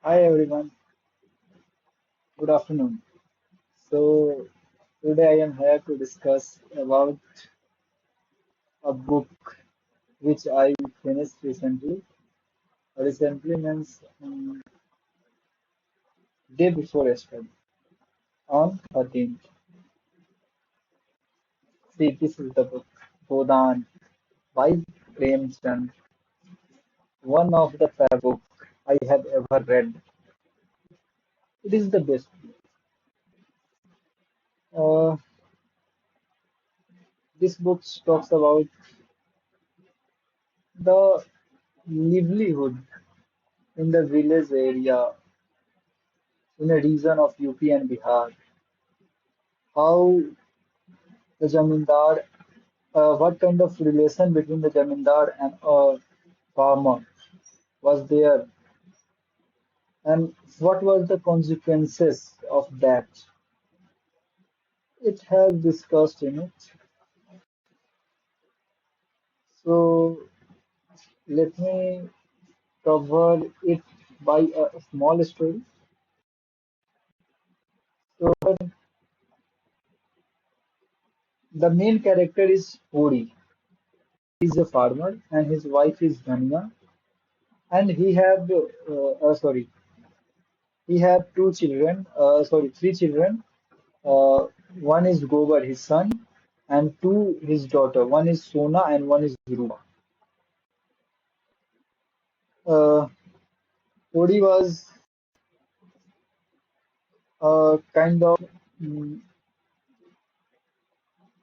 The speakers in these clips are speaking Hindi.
Hi everyone, good afternoon. So today I am here to discuss about a book which I finished recently. Recently means day before yesterday on 13th. See, this is the book Godan by Premchand, one of the best book I have ever read. It is the best. Uh, this book talks about the livelihood in the village area in a region of UP and Bihar. How the zamindar, what kind of relation between the zamindar and a farmer was there, and what was the consequences of that. It has discussed in it. So let me cover it by a small story. So the main character is Hori. He's a farmer and his wife is Dhania, and he have two children. Three children. Uh, One is Gobar, his son, and two his daughter. One is Sona and one is Dhruva. Cody was kind of mm,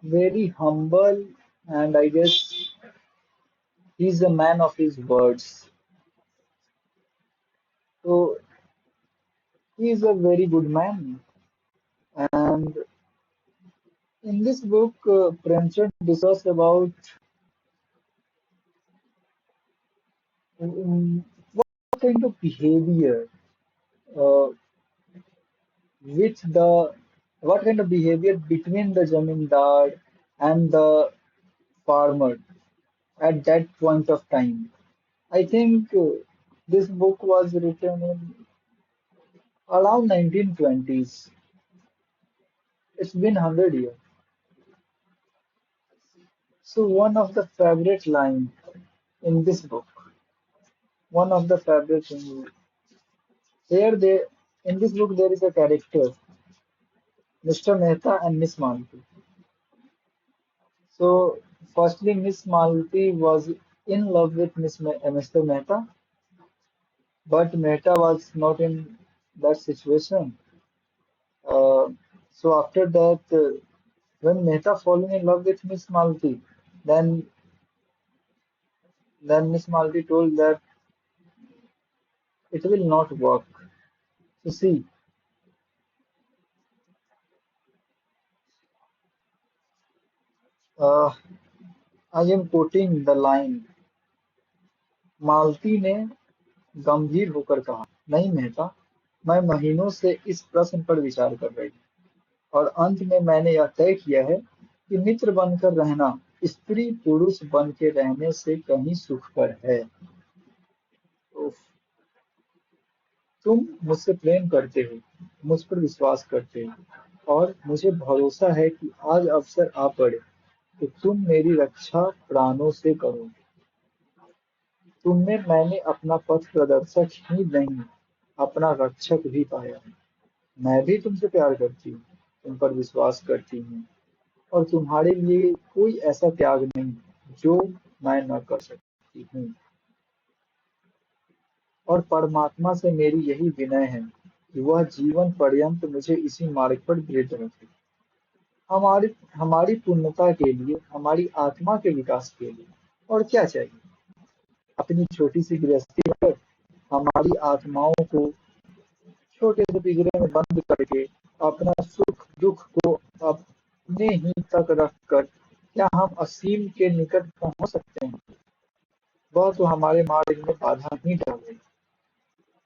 very humble, and I guess he's a man of his words. So he's a very good man. And in this book, Premchand discusses about what kind of behavior uh, which the what kind of behavior between the zamindar and the farmer at that point of time. I think this book was written in around 1920s. It's been 100 years. So one of the favorite line in this book, one of the favorite in here they in this book there is a character, Mr. Mehta and Miss Malti. So firstly, Miss Malti was in love with Mr. Mehta, but Mehta was not in that situation. Uh, so after that, when Mehta falling in love with Miss Malti, then Miss Malti told that it will not work. So see, uh, I am quoting the line. मालती ने गंभीर होकर कहा, नहीं मेहता, मैं महीनों से इस प्रश्न पर विचार कर रही हूँ और अंत में मैंने यह तय किया है कि मित्र बनकर रहना स्त्री पुरुष बन के रहने से कहीं सुखकर है। तो तुम मुझसे प्रेम करते हो, मुझ पर विश्वास करते हो और मुझे भरोसा है कि आज अवसर आ पड़े तो तुम मेरी रक्षा प्राणों से करोगे। तुम में मैंने अपना पथ प्रदर्शक ही नहीं, अपना रक्षक भी पाया है। मैं भी तुमसे प्यार करती हूँ, तुम पर विश्वास करती हूँ और तुम्हारे लिए कोई ऐसा त्याग नहीं जो मैं न कर सकती हूँ। और परमात्मा से मेरी यही विनय है कि वह जीवन पर्यंत मुझे इसी मार्ग पर दृढ़ रखे। हमारी हमारी पूर्णता के लिए, हमारी आत्मा के विकास के लिए और क्या चाहिए? अपनी छोटी सी गृहस्थी पर हमारी आत्माओं को छोटे से पिंजरे में बंद करके अपना सुख दुख को अपने ही तक रखकर क्या हम असीम के निकट पहुंच सकते हैं? वह तो हमारे मार्ग में बाधा ही डाले।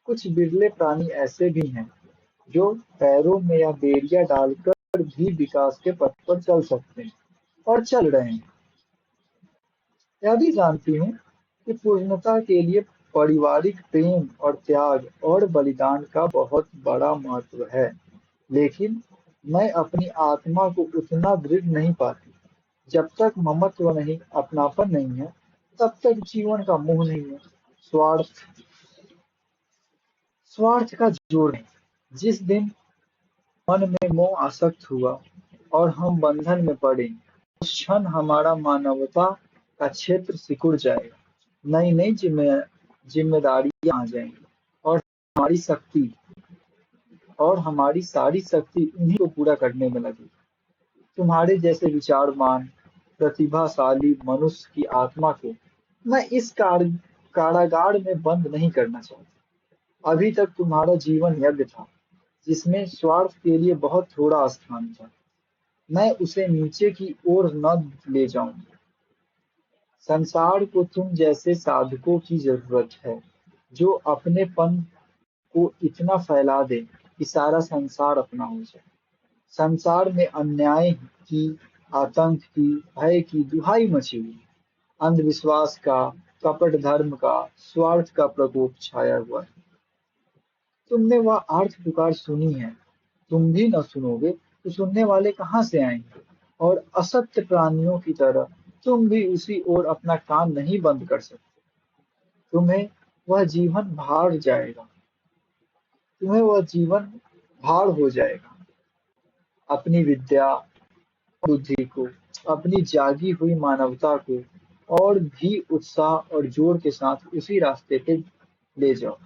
कुछ बिरले प्राणी ऐसे भी हैं जो पैरों में या बेरिया डालकर भी विकास के पथ पर चल सकते हैं और चल रहे हैं। यह भी जानती हूँ कि पूर्णता के लिए पारिवारिक प्रेम और त्याग और बलिदान का बहुत बड़ा महत्व है, लेकिन मैं अपनी आत्मा को उतना दृढ़ नहीं पाती। जब तक ममत्व नहीं, अपनापन नहीं है, तब तक जीवन का मोह नहीं है। स्वार्थ स्वार्थ का जोड़ है। जिस दिन मन में मोह आसक्त हुआ और हम बंधन में पड़े, उस क्षण हमारा मानवता का क्षेत्र सिकुड़ जाएगा। नई नई जिम्मेदारियां आ जाएंगी और हमारी शक्ति हमारी सारी शक्ति उन्हीं को पूरा करने में लगेगी। तुम्हारे जैसे विचारवान, प्रतिभाशाली मनुष्य की आत्मा को मैं इस कारागार में बंद नहीं करना चाहता। अभी तक तुम्हारा जीवन यज्ञ था, जिसमें स्वार्थ के लिए बहुत थोड़ा स्थान था। मैं उसे नीचे की ओर न ले जाऊंगा। संसार को तुम जैसे साधकों की जरूरत है, जो अपनेपन को इतना फैला दे कि सारा संसार अपना हो जाए। संसार में अन्याय की, आतंक की, भय की दुहाई मची हुई, अंधविश्वास का, कपट धर्म का, स्वार्थ का प्रकोप छाया हुआ है। तुमने वह आर्त पुकार सुनी है, तुम भी न सुनोगे तो सुनने वाले कहाँ से आएंगे? और असत्य प्राणियों की तरह तुम भी उसी ओर अपना कान नहीं बंद कर सकते। तुम्हें वह जीवन भार जाएगा तुम्हें वह जीवन भार हो जाएगा। अपनी विद्या, बुद्धि को, अपनी जागी हुई मानवता को और भी उत्साह और जोर के साथ उसी रास्ते पे ले जाओ।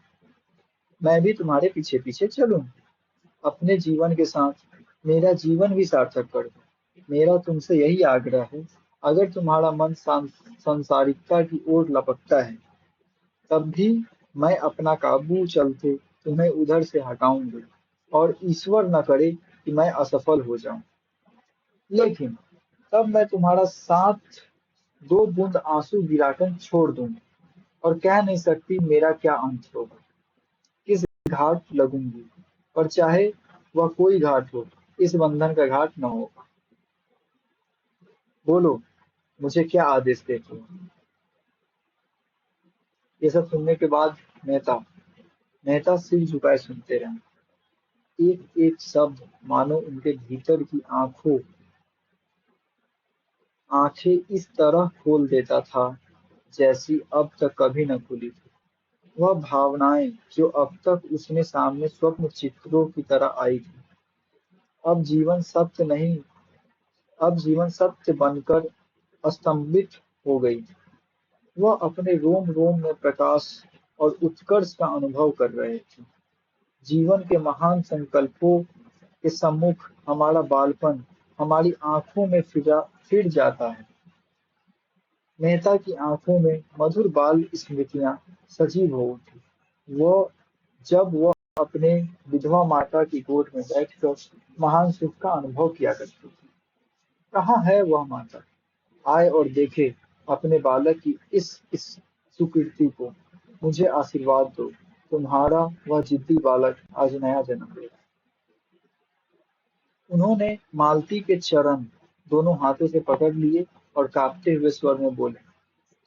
मैं भी तुम्हारे पीछे पीछे चलूं। अपने जीवन के साथ मेरा जीवन भी सार्थक कर दो। मेरा तुमसे यही आग्रह है। अगर तुम्हारा मन सांसारिकता की ओर लपकता है, तब भी मैं अपना काबू चलते तुम्हें उधर से हटाऊंगी, और ईश्वर न करे कि मैं असफल हो जाऊं। लेकिन तब मैं तुम्हारा साथ दो बूंद आंसू गिराकर छोड़ दूंगी और कह नहीं सकती मेरा क्या अंत होगा, किस घाट लगूंगी। और चाहे वह कोई घाट हो, इस बंधन का घाट न होगा। बोलो, मुझे क्या आदेश देते हो? ये सब सुनने के बाद मेहता मेहता सिर झुकाए सुनते रहे। एक एक शब्द मानो उनके भीतर की आंखें इस तरह खोल देता था, जैसी अब तक कभी न खुली थी। वह भावनाएं जो अब तक उसने सामने स्वप्न चित्रों की तरह आई थी, अब जीवन सत्य नहीं अब जीवन सत्य बनकर स्तंभित हो गई। वह अपने रोम रोम में प्रकाश और उत्कर्ष का अनुभव कर रहे थे। जीवन के महान संकल्पों के सम्मुख हमारा बालपन हमारी आंखों में फिर जाता है। मेहता की आंखों में मधुर बाल स्मृतियां सजीव हो उठी। वह जब वह अपने विधवा माता की गोद में बैठकर महान सुख का अनुभव किया करती थी। कहाँ है वह माता? आए और देखे अपने बालक की इस सुकृति को। मुझे आशीर्वाद दो, तुम्हारा वह जिद्दी बालक आज नया जन्म ले। उन्होंने मालती के चरण दोनों हाथों से पकड़ लिए और कांपते हुए स्वर में बोले,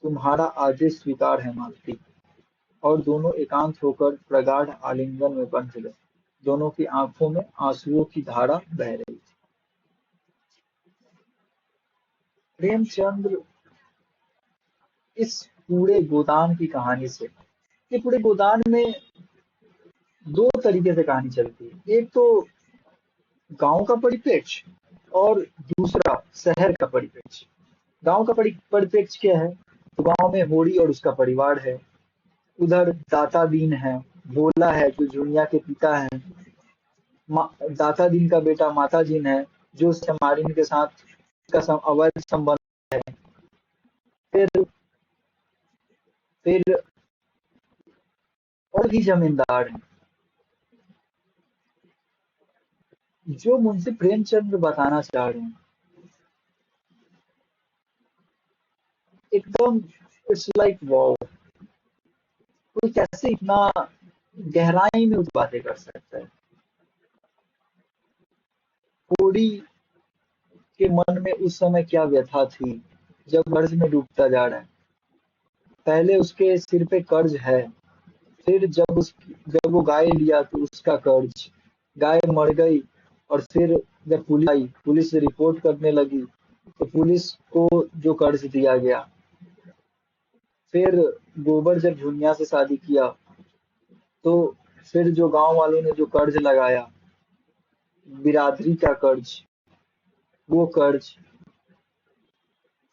तुम्हारा आदेश स्वीकार है मालती। और दोनों एकांत होकर प्रगाढ़ आलिंगन में बंध गए। दोनों की आंखों में आंसुओं की धारा बह रही थी। प्रेमचंद्र इस पूरे गोदान की कहानी से, ये पूरे गोदान में दो तरीके से कहानी चलती है। एक तो गांव का परिप्रेक्ष्य और दूसरा शहर का परिप्रेक्ष्य। गांव का परिप्रेक्ष्य क्या है? तो गांव में होरी और उसका परिवार है। उधर दाता दीन है, भोला है जो दुनिया के पिता है। दाता दीन का बेटा माता दीन है, जो समारिन के साथ का अवैध संबंध है। फिर फिर और भी जमींदार हैं। जो मुंशी प्रेमचंद बताना चाह रहे हैं, एकदम इट्स लाइक वाओ। कोई कैसे इतना गहराई में उस बातें कर सकता है? होरी के मन में उस समय क्या व्यथा थी, जब कर्ज में डूबता जा रहा है। पहले उसके सिर पे कर्ज है, फिर जब वो गाय लिया तो उसका कर्ज, गाय मर गई, और फिर जब पुलिस आई, पुलिस रिपोर्ट करने लगी, तो पुलिस को जो कर्ज दिया गया। फिर गोबर जब झुनिया से शादी किया, तो फिर जो गांव वालों ने जो कर्ज लगाया, बिरादरी का कर्ज, वो कर्ज।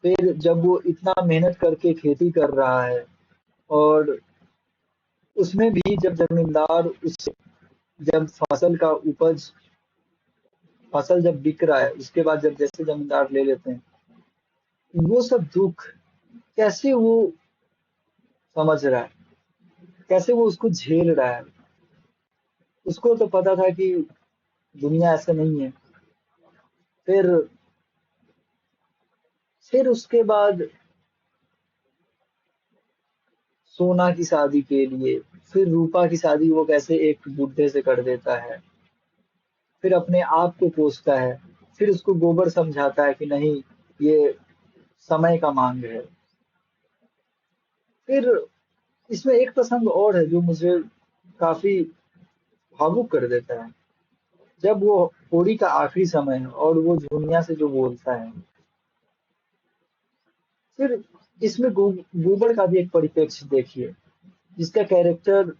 फिर जब वो इतना मेहनत करके खेती कर रहा है, और उसमें भी जब जमींदार उस जब फसल जब बिक रहा है, उसके बाद जब जैसे जमींदार ले लेते हैं, वो सब दुख कैसे वो समझ रहा है, कैसे वो उसको झेल रहा है। उसको तो पता था कि दुनिया ऐसा नहीं है। फिर फिर उसके बाद सोना की शादी के लिए, फिर रूपा की शादी वो कैसे एक बुड्ढे से कर देता है, फिर अपने आप को कोसता है। फिर उसको गोबर समझाता है कि नहीं, ये समय का मांग है। फिर इसमें एक प्रसंग और है जो मुझे काफी भावुक कर देता है। जब वो होली का आखिरी समय है और वो झुनिया से जो बोलता है, फिर इसमें गोबर का भी एक परिप्रेक्ष्य देखिए, जिसका कैरेक्टर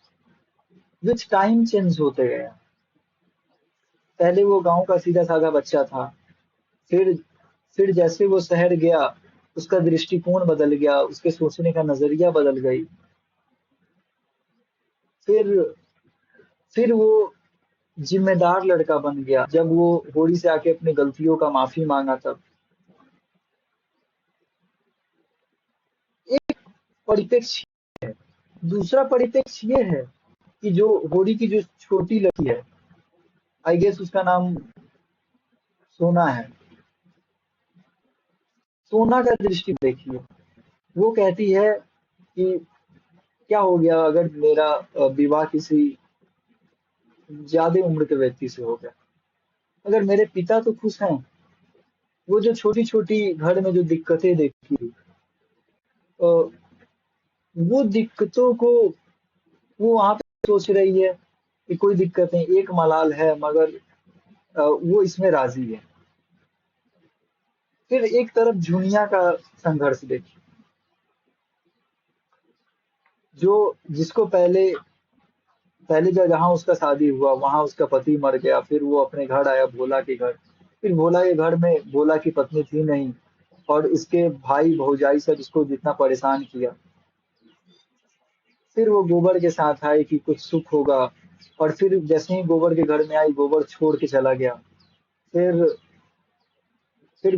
विच टाइम चेंज होते गया। पहले वो गांव का सीधा साधा बच्चा था, फिर फिर जैसे वो शहर गया, उसका दृष्टिकोण बदल गया, उसके सोचने का नजरिया बदल गई। फिर फिर वो जिम्मेदार लड़का बन गया, जब वो होली से आके अपनी गलतियों का माफी मांगा तब। एक परिप्रेक्ष्य। दूसरा परिप्रेक्ष्य ये है कि जो होली की जो छोटी लड़की है, आई गेस उसका नाम सोना है। सोना का दृष्टि देखिए, वो कहती है कि क्या हो गया अगर मेरा विवाह किसी ज्यादा उम्र के व्यक्ति से हो गया, अगर मेरे पिता तो खुश हैं। वो जो छोटी छोटी घर में जो दिक्कतें देखी, अ, वो दिक्कतों को वो वहां पे सोच रही है कि कोई दिक्कत नहीं, एक मलाल है, मगर वो इसमें राजी है। फिर एक तरफ झुनिया का संघर्ष देखिए, जो जिसको पहले पहले जहाँ उसका शादी हुआ वहां उसका पति मर गया, फिर वो अपने घर आया भोला के घर। फिर भोला के घर में भोला की पत्नी थी नहीं, और इसके भाई भौजाई सब इसको जितना परेशान किया। फिर वो गोबर के साथ आई कि कुछ सुख होगा, और फिर जैसे ही गोबर के घर में आई, गोबर छोड़ के चला गया। फिर फिर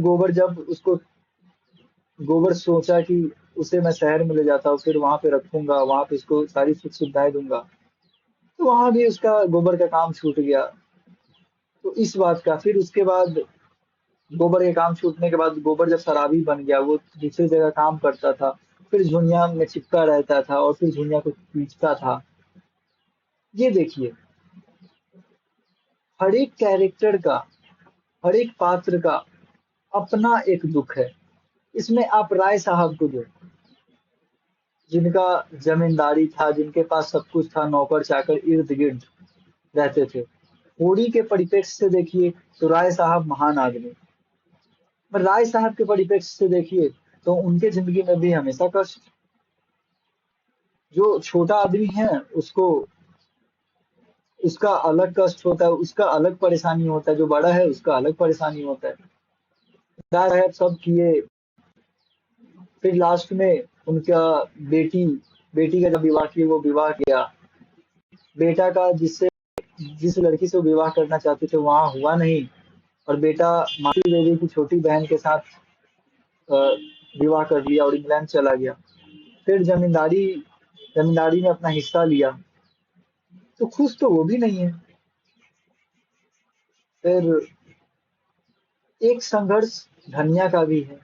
गोबर सोचा कि उसे मैं शहर में ले जाता हूँ, फिर वहां पे रखूंगा, वहां पे उसको सारी सुख सुविधाएं दूंगा। तो वहां भी उसका गोबर का काम छूट गया। तो इस बात का फिर उसके बाद गोबर के काम छूटने के बाद गोबर जब शराबी बन गया, वो दूसरी जगह काम करता था, फिर झुनिया में चिपका रहता था और फिर झुनिया को पीटता था। ये देखिए, हर एक कैरेक्टर का, हर एक पात्र का अपना एक दुख है। इसमें आप राय साहब को देखो, जिनका जमींदारी था, जिनके पास सब कुछ था, नौकर चाकर इर्द गिर्द रहते थे। होली के परिप्रेक्ष्य से देखिए तो राय साहब महान आदमी, पर राय साहब के परिप्रेक्ष्य से देखिए तो उनके जिंदगी में भी हमेशा कष्ट। जो छोटा आदमी है, उसको उसका अलग कष्ट होता है, उसका अलग परेशानी होता है, जो बड़ा है उसका अलग परेशानी होता है। राय साहब सब किए, फिर लास्ट में उनका बेटी बेटी का जब विवाह किया, वो विवाह किया, बेटा का जिस लड़की से वो विवाह करना चाहते थे वहां हुआ नहीं, और बेटा मासी देवी की छोटी बहन के साथ अ, विवाह कर लिया और इंग्लैंड चला गया। फिर जमींदारी में अपना हिस्सा लिया, तो खुश तो वो भी नहीं है। फिर एक संघर्ष धनिया का भी है।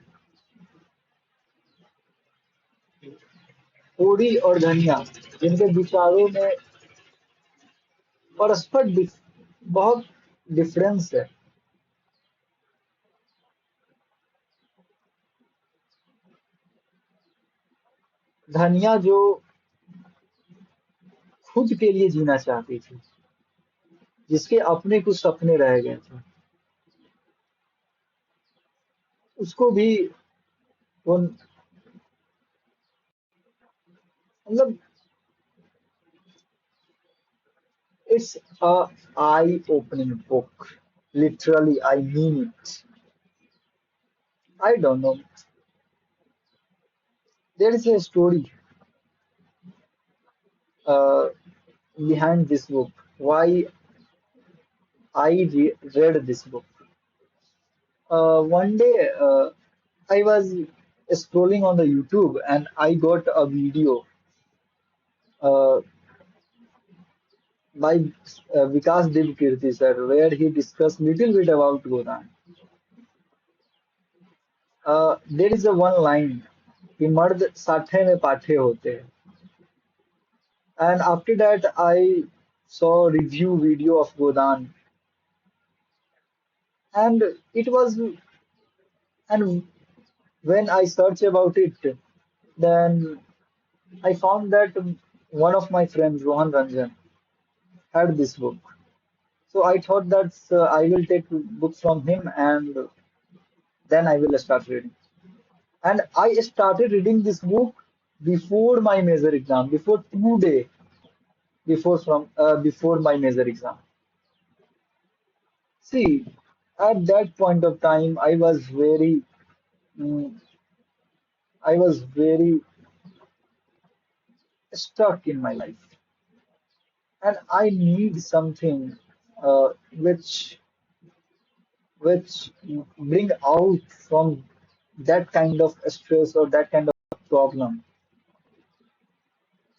ओडी और धनिया, जिनके विचारों में परस्पर बहुत डिफरेंस है। धनिया जो खुद के लिए जीना चाहती थी, जिसके अपने कुछ सपने रह गए थे, उसको भी वो मतलब it's a eye-opening book. Literally, I mean it. I don't know. There is a story uh, behind this book. Why read this book. One day, I was scrolling on the YouTube and I got a video uh, by Vikas Devkirti sir, where he discussed little bit about Godan. There is a one line कि मर्द साठे में पाठे होते हैं. And after that, I saw review video of Godan, and it was and when I searched about it, then I found that one of my friends, Rohan Ranjan, had this book. So I thought that I will take book from him and then I will start reading. And I started reading this book before my major exam, before 2 days before my major exam. See, at that point of time, mm, I was very stuck in my life, and I need something uh, which which bring out from that kind of stress or that kind of problem.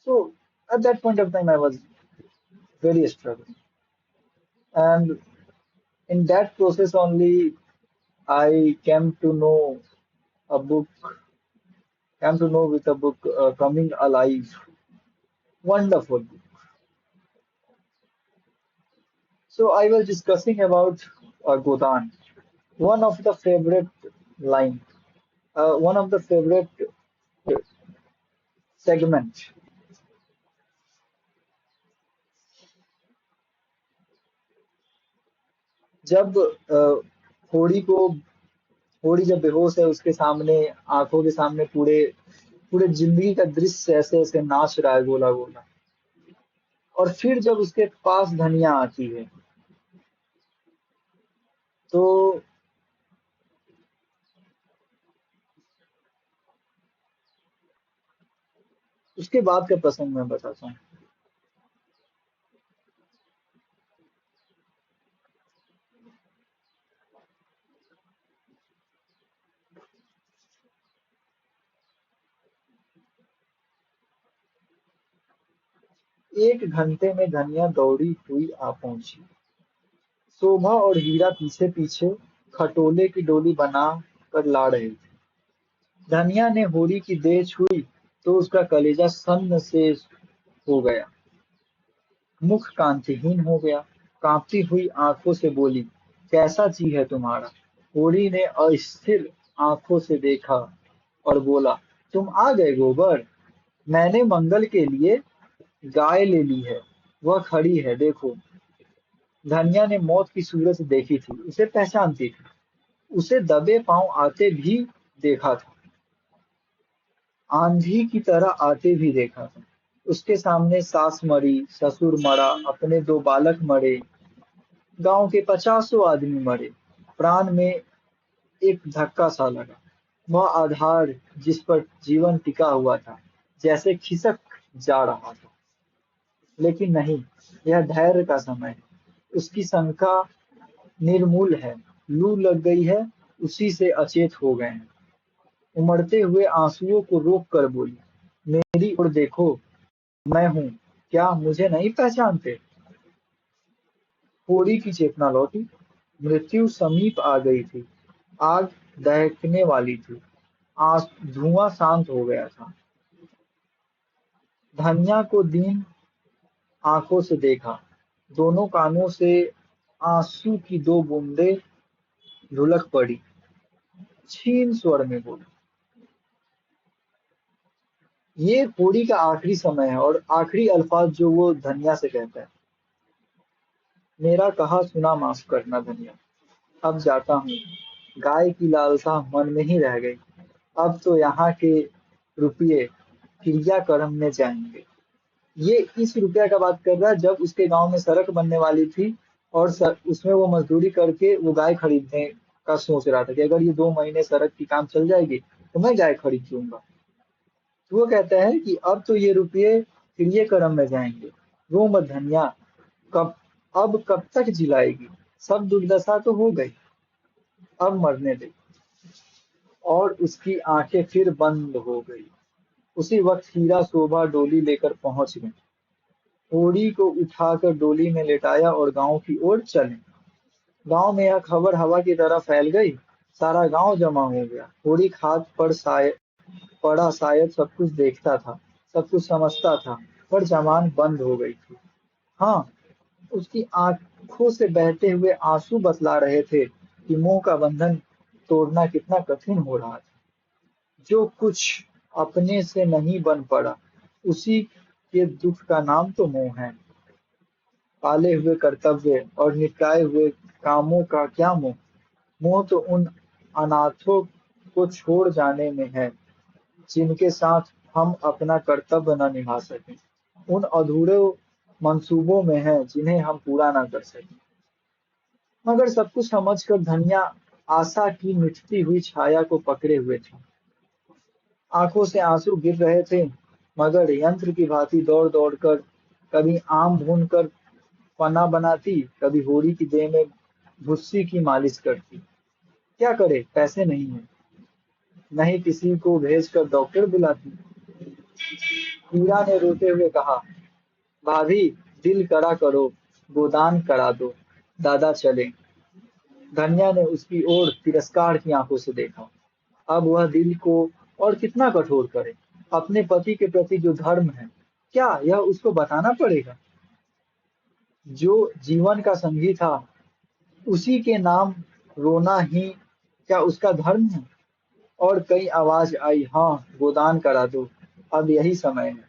So at that point of time, I was very struggling, and in that process only, I a book, came to know with a book coming alive. Wonderful. So I was discussing about Godan. One of the favorite line, one of the favorite segment. जब होड़ी को होड़ी जब बेहोश है उसके सामने आंखों के सामने पूरे पूरे जिंदगी का दृश्य ऐसे ऐसे नाच रहा है गोला गोला और फिर जब उसके पास धनिया आती है तो उसके बाद का प्रसंग मैं बताता हूँ। एक घंटे में धनिया दौड़ी हुई आ पहुंची। शोभा और हीरा पीछे पीछे खटोले की डोली बना कर ला रहे थे। धनिया ने होरी की देह छुई तो उसका कलेजा सन्न से हो गया, मुख कांतिहीन हो गया, कांपती हुई आंखों से बोली, कैसा जी है तुम्हारा? होरी ने अस्थिर आंखों से देखा और बोला, तुम आ गए गोबर। मैंने मंगल के लिए गाय ले ली है, वह खड़ी है देखो। धनिया ने मौत की सूरत देखी थी, उसे पहचानती थी, उसे दबे पांव आते भी देखा था, आंधी की तरह आते भी देखा था। उसके सामने सास मरी, ससुर मरा, अपने दो बालक मरे, गांव के पचासों आदमी मरे। प्राण में एक धक्का सा लगा। वह आधार जिस पर जीवन टिका हुआ था, जैसे खिसक जा रहा था। लेकिन नहीं, यह धैर्य का समय है। उसकी शंका निर्मूल है। लू लग गई है, उसी से अचेत हो गए हैं। उमड़ते हुए आंसुओं को रोक कर बोली, मेरी ओर देखो, मैं हूँ, क्या मुझे नहीं पहचानते? होरी की चेतना लौटी, मृत्यु समीप आ गई थी, आग दहकने वाली थी, धुआं शांत हो गया था। धन्या को दीन आंखों से देखा, दोनों कानों से आंसू की दो बूंदें ढुलक पड़ी, क्षीण स्वर में बोली, ये होड़ी का आखिरी समय है और आखिरी अल्फाज जो वो धनिया से कहता है, मेरा कहा सुना माफ करना धनिया, अब जाता हूँ, गाय की लालसा मन में ही रह गई, अब तो यहाँ के रुपये क्रियाक्रम में जाएंगे। ये इस रुपया का बात कर रहा है जब उसके गांव में सड़क बनने वाली थी और उसमें वो मजदूरी करके वो गाय खरीदने का सोच रहा था कि अगर ये 2 महीने सड़क की काम चल जाएगी तो मैं गाय खरीद लूंगा। तो वो कहता है कि अब तो ये रुपये क्रिय कर्म में जाएंगे, रो मत धनिया, कब अब कब तक जिलाएगी, सब दुर्दशा तो हो गई, अब मरने दे। और उसकी आंखें फिर बंद हो गई। उसी वक्त हीरा शोभा डोली लेकर पहुंच गए, होड़ी को उठाकर डोली में लेटाया और गांव की ओर चले। गांव में यह खबर हवा की तरह फैल गई, सारा गांव जमा हो गया। होड़ी खाट पर पड़ा, शायद सब कुछ देखता था, सब कुछ समझता था, पर जबान बंद हो गई थी। हाँ, उसकी आंखों से बहते हुए आंसू बतला रहे थे कि मोह का बंधन तोड़ना कितना कठिन हो रहा था। जो कुछ अपने से नहीं बन पड़ा, उसी के दुख का नाम तो मोह है। पाले हुए कर्तव्य और निपटाए हुए कामों का क्या मोह? मोह तो उन अनाथों को छोड़ जाने में है जिनके साथ हम अपना कर्तव्य न निभा सकें, उन अधूरे मंसूबों में है जिन्हें हम पूरा न कर सकें। मगर सब कुछ समझकर धनिया आशा की मिटती हुई छाया को पकड़े हुए था। आंखों से आंसू गिर रहे थे, मगर यंत्र की भांति दौड़ दौड़ कर कभी आम भून कर पन्ना बनाती, कभी होरी की देह में भुस्सी की मालिश करती। क्या करे, पैसे नहीं है, नहीं किसी को भेजकर डॉक्टर बुलाती। हीरा ने रोते हुए कहा, भाभी, दिल कड़ा करो, गोदान करा दो, दादा चले। धनिया ने उसकी ओर तिरस्कार की आंखों से देखा। अब वह दिल को और कितना कठोर करे। अपने पति के प्रति जो धर्म है, क्या यह उसको बताना पड़ेगा? जो जीवन का संगी था, उसी के नाम रोना ही क्या उसका धर्म है? और कई आवाज आई, हाँ, गोदान करा दो, अब यही समय है।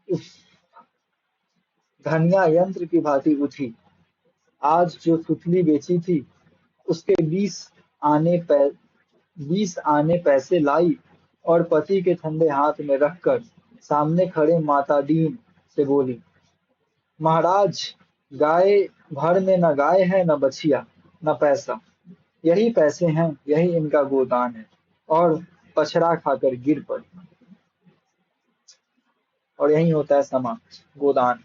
उफ, धनिया यंत्र की भांति उठी। आज जो सुतली बेची थी, उसके 20 आने पैसे लाई और पति के ठंडे हाथ में रखकर सामने खड़े माता दीन से बोली, महाराज, गाय भर में न गाय है, न बछिया, न पैसा, यही पैसे हैं, यही इनका गोदान है। और पछड़ा खाकर गिर पड़ी। और यही होता है समाप्त। Godaan,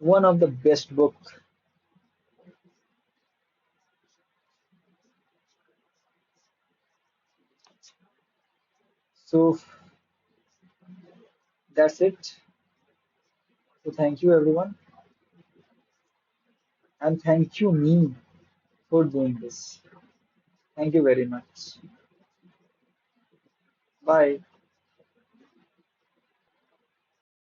one of the best book. So that's it. So thank you everyone, and thank you me for doing this. Thank you very much. Bye.